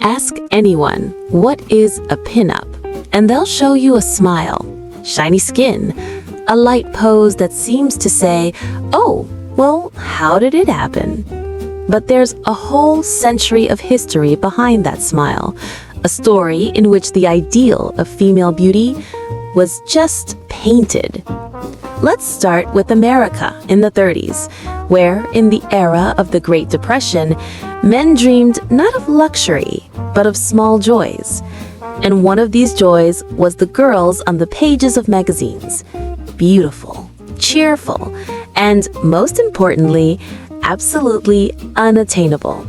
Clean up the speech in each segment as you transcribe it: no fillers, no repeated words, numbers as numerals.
Ask anyone, what is a pinup? And they'll show you a smile, shiny skin, a light pose that seems to say, oh, well, how did it happen? But there's a whole century of history behind that smile, a story in which the ideal of female beauty was just painted. Let's start with America in the 30s, where, in the era of the Great Depression, men dreamed not of luxury, but of small joys. And one of these joys was the girls on the pages of magazines. Beautiful, cheerful, and most importantly, absolutely unattainable.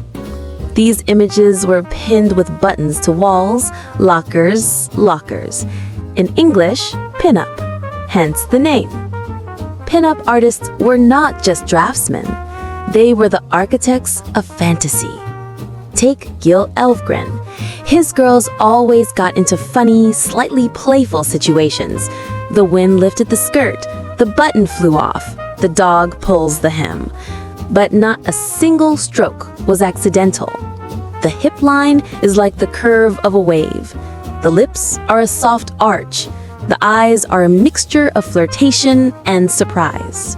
These images were pinned with buttons to walls, lockers. In English, pinup, hence the name. Pinup artists were not just draftsmen. They were the architects of fantasy. Take Gil Elvgren. His girls always got into funny, slightly playful situations. The wind lifted the skirt, the button flew off, the dog pulls the hem. But not a single stroke was accidental. The hip line is like the curve of a wave. The lips are a soft arch. The eyes are a mixture of flirtation and surprise.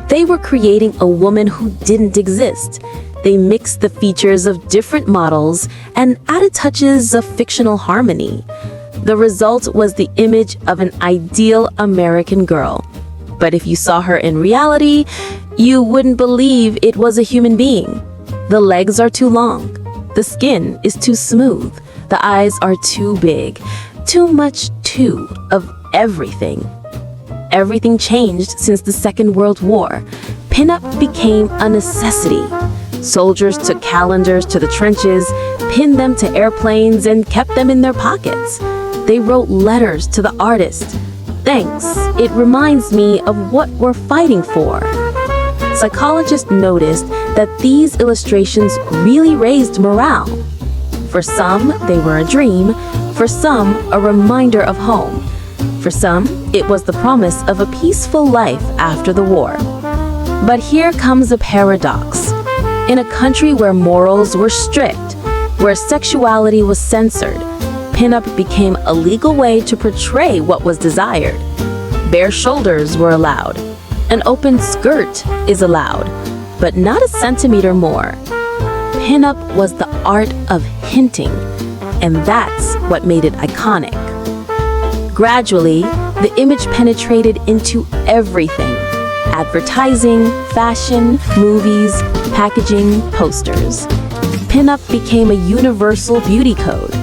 They were creating a woman who didn't exist. They mixed the features of different models and added touches of fictional harmony. The result was the image of an ideal American girl. But if you saw her in reality, you wouldn't believe it was a human being. The legs are too long. The skin is too smooth. The eyes are too big. Too much of everything. Everything changed since the Second World War. Pinup became a necessity. Soldiers took calendars to the trenches, pinned them to airplanes, and kept them in their pockets. They wrote letters to the artist. Thanks, it reminds me of what we're fighting for. Psychologists noticed that these illustrations really raised morale. For some, they were a dream. For some, a reminder of home. For some, it was the promise of a peaceful life after the war. But here comes a paradox. In a country where morals were strict, where sexuality was censored, pinup became a legal way to portray what was desired. Bare shoulders were allowed. An open skirt is allowed, but not a centimeter more. Pinup was the art of hinting, and that's what made it iconic. Gradually, the image penetrated into everything: advertising, fashion, movies, packaging, posters. Pinup became a universal beauty code.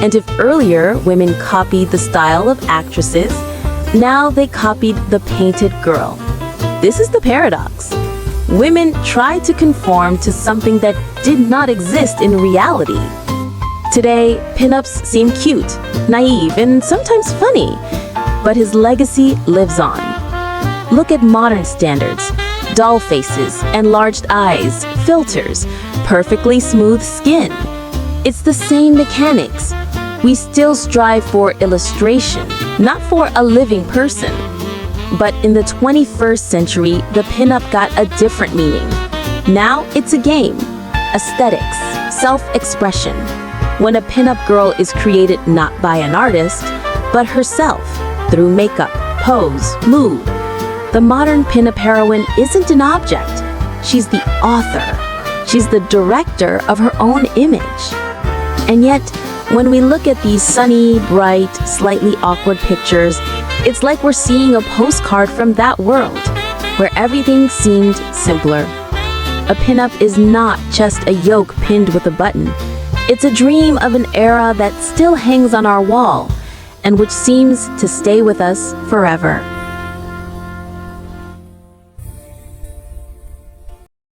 And if earlier women copied the style of actresses, now they copied the painted girl. This is the paradox. Women tried to conform to something that did not exist in reality. Today, pinups seem cute, naive, and sometimes funny, but his legacy lives on. Look at modern standards: doll faces, enlarged eyes, filters, perfectly smooth skin. It's the same mechanics. We still strive for illustration, not for a living person. But in the 21st century, the pinup got a different meaning. Now it's a game, aesthetics, self-expression. When a pinup girl is created not by an artist, but herself, through makeup, pose, mood. The modern pinup heroine isn't an object. She's the author. She's the director of her own image. And yet, when we look at these sunny, bright, slightly awkward pictures, it's like we're seeing a postcard from that world, where everything seemed simpler. A pinup is not just a yoke pinned with a button. It's a dream of an era that still hangs on our wall, and which seems to stay with us forever.